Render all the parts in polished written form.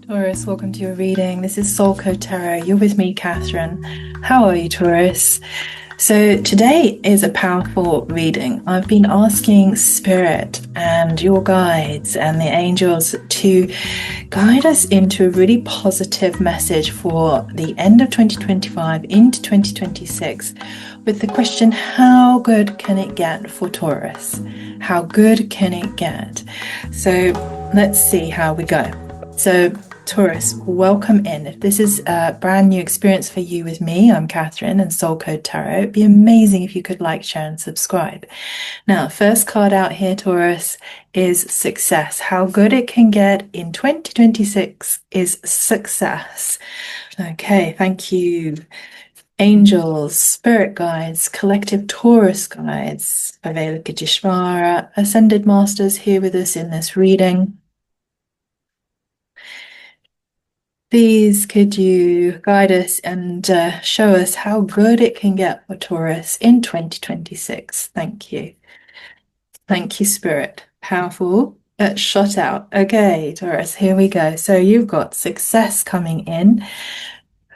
Taurus, welcome to your reading. This is Soul Code Tarot. You're with me, Catherine. How are you, Taurus? So today is a powerful reading. I've been asking Spirit and your guides and the angels to guide us into a really positive message for the end of 2025 into 2026 with the question, how good can it get for Taurus? How good can it get? So let's see how we go. So Taurus, welcome in. If this is a brand new experience for you with me, I'm Catherine and Soul Code Tarot. It'd be amazing if you could like, share, and subscribe. Now, first card out here, Taurus, is success. How good it can get in 2026 is success. Okay, thank you. Angels, spirit guides, collective Taurus guides, Avalokiteshvara, ascended masters here with us in this reading. Please, could you guide us and show us how good it can get for Taurus in 2026? Thank you. Thank you, Spirit. Powerful. Shot out. Okay, Taurus, here we go. So you've got success coming in.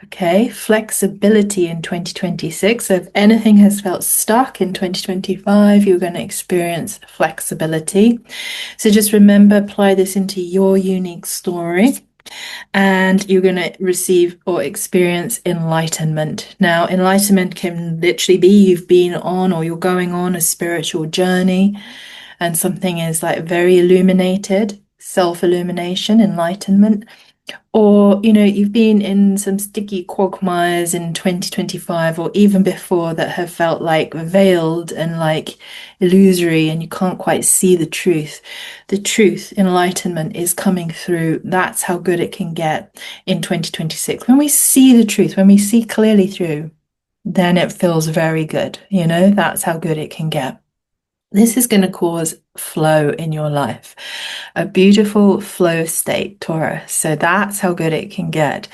Okay, flexibility in 2026. So if anything has felt stuck in 2025, you're going to experience flexibility. So just remember, apply this into your unique story. And you're going to receive or experience enlightenment. Now, enlightenment can literally be you've been on or you're going on a spiritual journey and something is like very illuminated, self-illumination, enlightenment. Or, you've been in some sticky quagmires in 2025 or even before that have felt like veiled and like illusory and you can't quite see the truth. The truth, enlightenment is coming through. That's how good it can get in 2026. When we see the truth, when we see clearly through, then it feels very good. That's how good it can get. This is going to cause flow in your life, a beautiful flow state, Taurus. So that's how good it can get.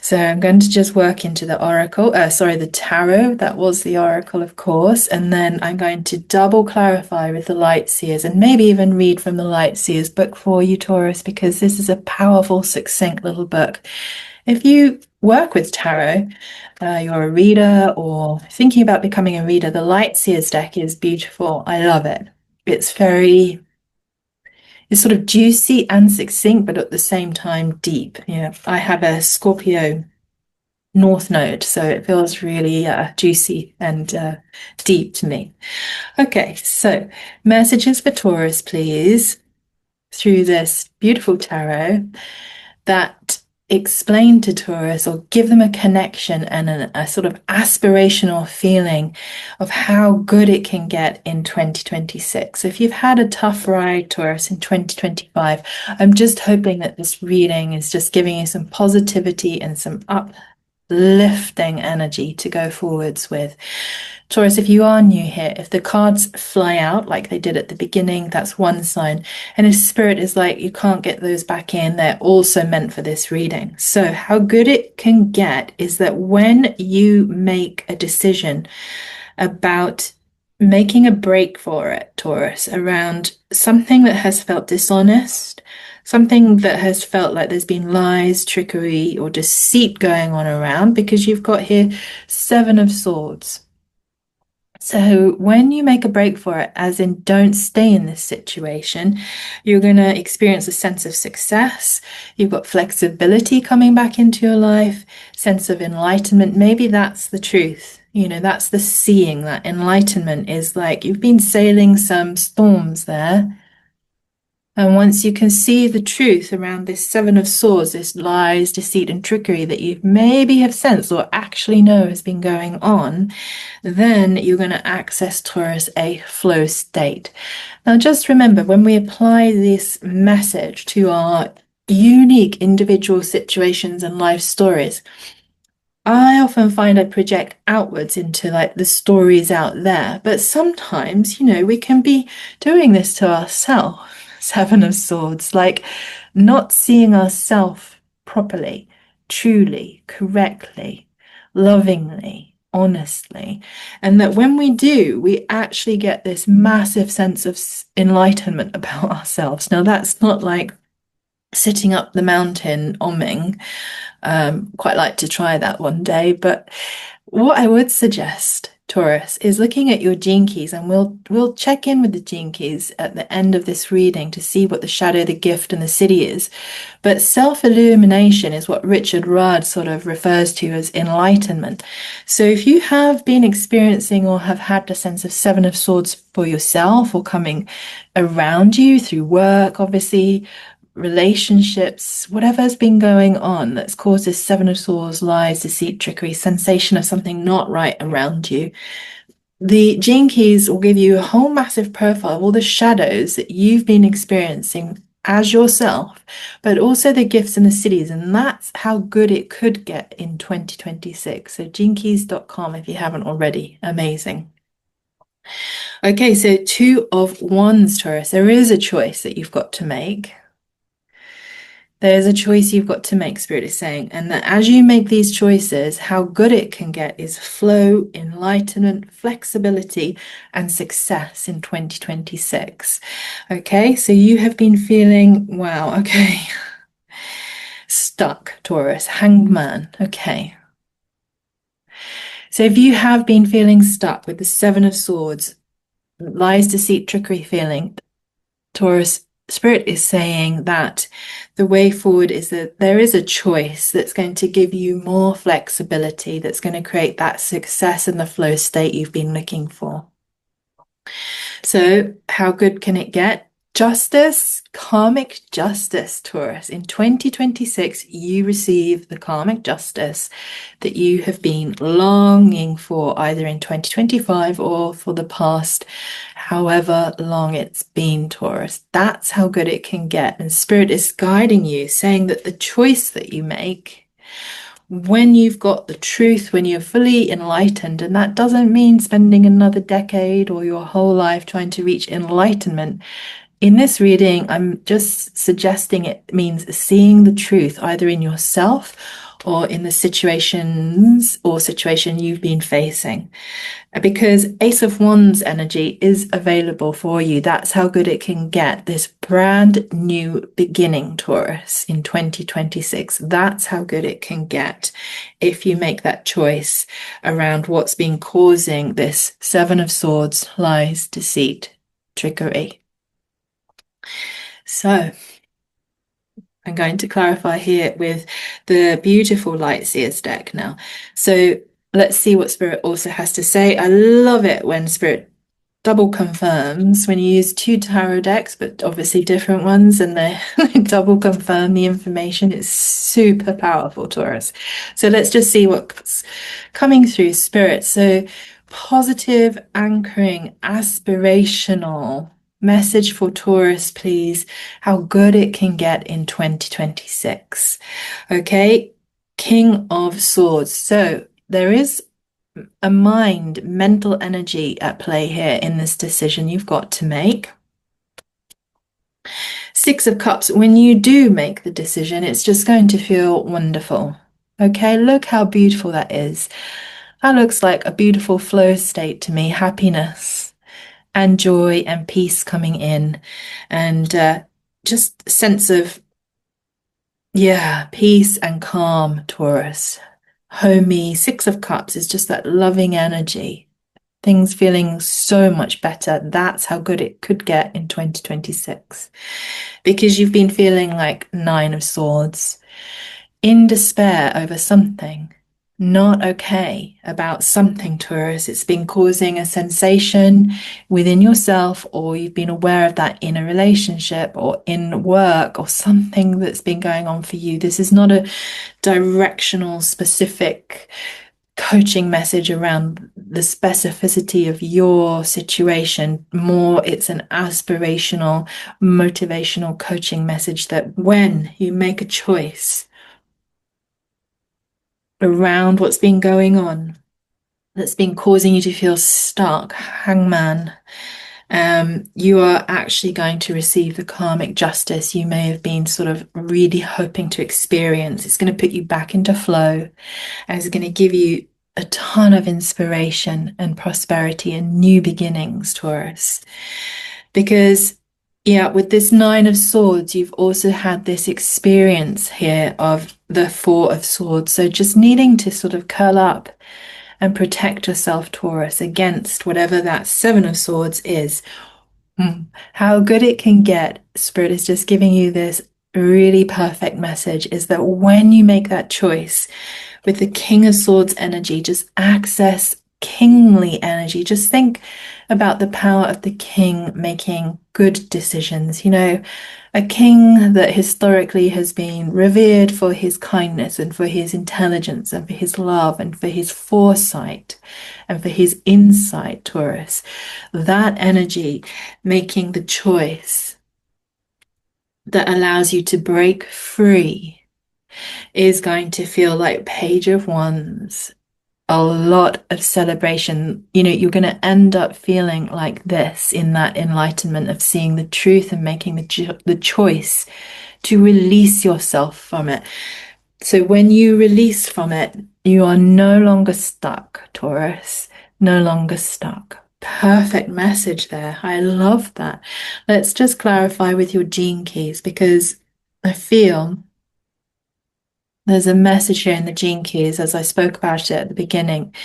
So I'm going to just work into the oracle, the tarot. That was the oracle, of course. And then I'm going to double clarify with the light seers and maybe even read from the light seers book for you, Taurus, because this is a powerful, succinct little book. If you work with tarot, you're a reader or thinking about becoming a reader, the Light Seers deck is beautiful. I love it. It's sort of juicy and succinct, but at the same time deep. I have a Scorpio North Node, so it feels really juicy and deep to me. Okay, so messages for Taurus, please, through this beautiful tarot that explain to Taurus or give them a connection and a sort of aspirational feeling of how good it can get in 2026. So if you've had a tough ride, Taurus, in 2025, I'm just hoping that this reading is just giving you some positivity and some uplifting energy to go forwards with. Taurus, if you are new here, if the cards fly out like they did at the beginning, that's one sign. And if Spirit is like, you can't get those back in, they're also meant for this reading. So how good it can get is that when you make a decision about making a break for it, Taurus, around something that has felt dishonest, something that has felt like there's been lies, trickery, or deceit going on around, because you've got here Seven of Swords. So when you make a break for it, as in don't stay in this situation, you're going to experience a sense of success. You've got flexibility coming back into your life, sense of enlightenment. Maybe that's the truth. That's the seeing. That enlightenment is like you've been sailing some storms there. And once you can see the truth around this Seven of Swords, this lies, deceit, and trickery that you maybe have sensed or actually know has been going on, then you're going to access, Taurus, a flow state. Now, just remember, when we apply this message to our unique individual situations and life stories, I often find I project outwards into like the stories out there, but sometimes, we can be doing this to ourselves. Seven of Swords, like not seeing ourselves properly, truly, correctly, lovingly, honestly. And that when we do, we actually get this massive sense of enlightenment about ourselves. Now, that's not like sitting up the mountain omming. Quite like to try that one day. But what I would suggest, Taurus, is looking at your gene keys, and we'll check in with the gene keys at the end of this reading to see what the shadow, the gift, and the city is. But self-illumination is what Richard Rudd sort of refers to as enlightenment. So if you have been experiencing or have had a sense of Seven of Swords for yourself or coming around you through work, obviously, relationships, whatever's been going on that's caused this Seven of Swords, lies, deceit, trickery, sensation of something not right around you. The gene keys will give you a whole massive profile of all the shadows that you've been experiencing as yourself, but also the gifts and the cities. And that's how good it could get in 2026. So genekeys.com if you haven't already. Amazing. Okay, so Two of Wands, Taurus. There is a choice that you've got to make. There's a choice you've got to make, Spirit is saying, and that as you make these choices, how good it can get is flow, enlightenment, flexibility, and success in 2026. Okay, so you have been feeling, wow, okay, stuck, Taurus, hanged man, okay. So if you have been feeling stuck with the Seven of Swords, lies, deceit, trickery feeling, Taurus, Spirit is saying that the way forward is that there is a choice that's going to give you more flexibility, that's going to create that success and the flow state you've been looking for. So how good can it get? Justice, karmic justice, Taurus. In 2026, you receive the karmic justice that you have been longing for, either in 2025 or for the past, however long it's been, Taurus. That's how good it can get. And Spirit is guiding you, saying that the choice that you make, when you've got the truth, when you're fully enlightened, and that doesn't mean spending another decade or your whole life trying to reach enlightenment. In this reading, I'm just suggesting it means seeing the truth either in yourself or in the situations or situation you've been facing. Because Ace of Wands energy is available for you. That's how good it can get. This brand new beginning, Taurus, in 2026. That's how good it can get if you make that choice around what's been causing this Seven of Swords, lies, deceit, trickery. So I'm going to clarify here with the beautiful Light Seers deck now. So let's see what Spirit also has to say. I love it when Spirit double confirms, when you use two tarot decks, but obviously different ones, and they double confirm the information. It's super powerful, Taurus. So let's just see what's coming through, Spirit. So positive, anchoring, aspirational message for Taurus, please. How good it can get in 2026. Okay, King of Swords. So there is a mental energy at play here in this decision you've got to make. Six of Cups, when you do make the decision, it's just going to feel wonderful. Okay, look how beautiful that is. That looks like a beautiful flow state to me, happiness and joy and peace coming in, and just a sense of, yeah, peace and calm, Taurus. Homey, Six of Cups is just that loving energy. Things feeling so much better. That's how good it could get in 2026. Because you've been feeling like Nine of Swords, in despair over something, not okay about something, Taurus. It's been causing a sensation within yourself, or you've been aware of that in a relationship or in work or something that's been going on for you. This is not a directional, specific coaching message around the specificity of your situation. More, it's an aspirational, motivational coaching message that when you make a choice around what's been going on, that's been causing you to feel stuck, hangman, you are actually going to receive the karmic justice you may have been sort of really hoping to experience. It's going to put you back into flow, and it's going to give you a ton of inspiration and prosperity and new beginnings, Taurus. Because Yeah, with this Nine of Swords, you've also had this experience here of the Four of Swords. So just needing to sort of curl up and protect yourself, Taurus, against whatever that Seven of Swords is. How good it can get, Spirit is just giving you this really perfect message is that when you make that choice with the King of Swords energy, just access kingly energy. Just think about the power of the king making good decisions. You know, a king that historically has been revered for his kindness and for his intelligence and for his love and for his foresight and for his insight, Taurus. That energy making the choice that allows you to break free is going to feel like Page of Wands, a lot of celebration. You know, you're going to end up feeling like this in that enlightenment of seeing the truth and making the choice to release yourself from it. So when you release from it, you are no longer stuck, Taurus, no longer stuck. Perfect message there. I love that. Let's just clarify with your gene keys because I feel there's a message here in the gene keys as I spoke about it at the beginning.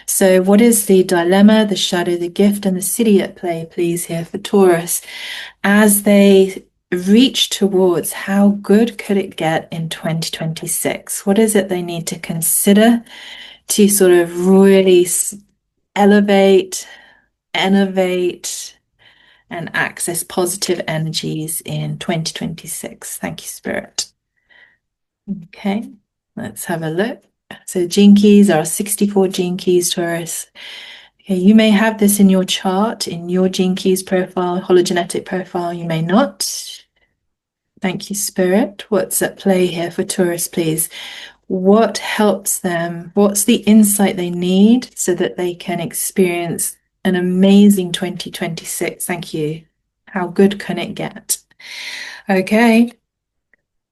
So, what is the dilemma, the shadow, the gift, and the city at play, please, here for Taurus as they reach towards how good could it get in 2026? What is it they need to consider to sort of really elevate, innovate, and access positive energies in 2026? Thank you, Spirit. Okay, let's have a look. So gene keys are 64 gene keys, Taurus. Okay, you may have this in your chart, in your gene keys profile, hologenetic profile. You may not. Thank you, Spirit. What's at play here for Taurus, please? What helps them? What's the insight they need so that they can experience an amazing 2026? Thank you. How good can it get? Okay.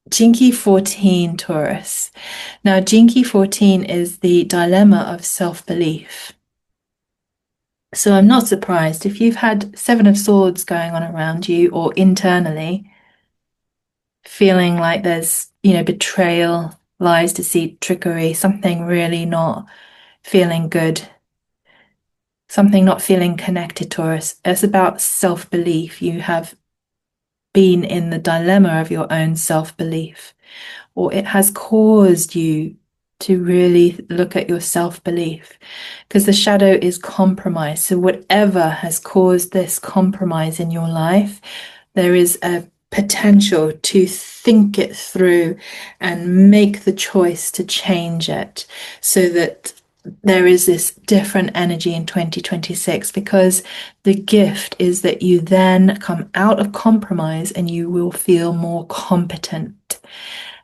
Jinky 14, Taurus. Now, Jinky 14 is the dilemma of self-belief. So I'm not surprised if you've had Seven of Swords going on around you or internally, feeling like there's, you know, betrayal, lies, deceit, trickery, something really not feeling good, something not feeling connected, Taurus. It's about self-belief. You have been in the dilemma of your own self-belief, or it has caused you to really look at your self-belief, because the shadow is compromise. So whatever has caused this compromise in your life, there is a potential to think it through and make the choice to change it so that there is this different energy in 2026, because the gift is that you then come out of compromise and you will feel more competent.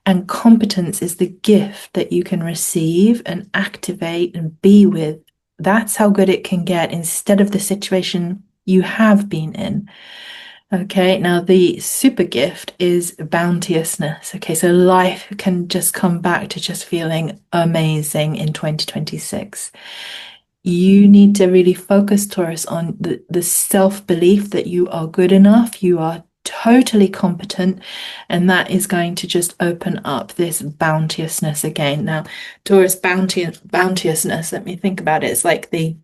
And competence is the gift that you can receive and activate and be with. That's how good it can get instead of the situation you have been in. Okay, now the super gift is bounteousness. Okay, so life can just come back to just feeling amazing in 2026. You need to really focus, Taurus, on the self-belief that you are good enough, you are totally competent, and that is going to just open up this bounteousness again. Now, Taurus, bounteousness, let me think about it. It's like the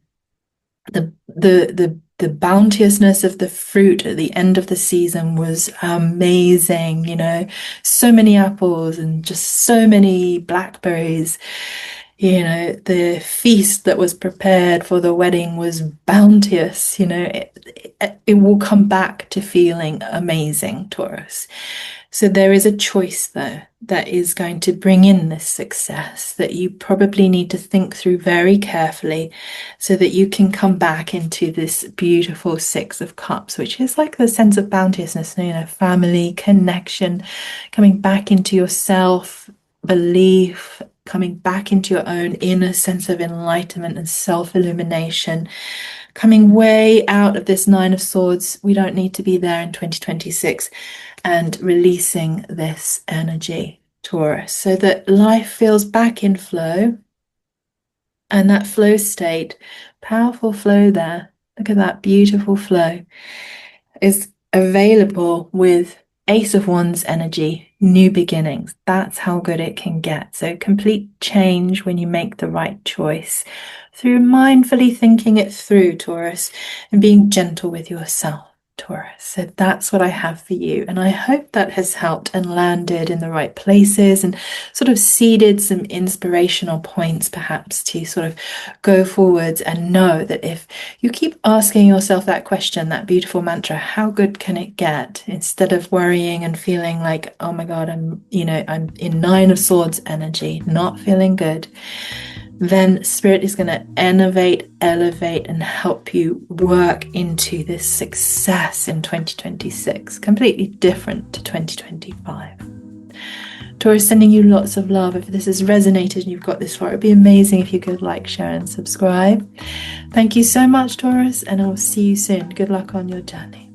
bounteousness of the fruit at the end of the season was amazing, you know, so many apples and just so many blackberries. You know, the feast that was prepared for the wedding was bounteous. You know, it will come back to feeling amazing, Taurus. So there is a choice, though, that is going to bring in this success that you probably need to think through very carefully so that you can come back into this beautiful Six of Cups, which is like the sense of bounteousness, you know, family, connection, coming back into yourself, belief, coming back into your own inner sense of enlightenment and self-illumination, coming way out of this Nine of Swords. We don't need to be there in 2026, and releasing this energy, Taurus, so that life feels back in flow. And that flow state, powerful flow there. Look at that beautiful flow, is available with Ace of Wands energy, new beginnings. That's how good it can get. So complete change when you make the right choice through mindfully thinking it through, Taurus, and being gentle with yourself, Taurus. So that's what I have for you. And I hope that has helped and landed in the right places and sort of seeded some inspirational points, perhaps, to sort of go forwards and know that if you keep asking yourself that question, that beautiful mantra, how good can it get? Instead of worrying and feeling like, oh my God, I'm in Nine of Swords energy, not feeling good, then Spirit is going to innovate, elevate, and help you work into this success in 2026, completely different to 2025. Taurus, sending you lots of love. If this has resonated and you've got this far, it'd be amazing if you could like, share, and subscribe. Thank you so much, Taurus, and I'll see you soon. Good luck on your journey.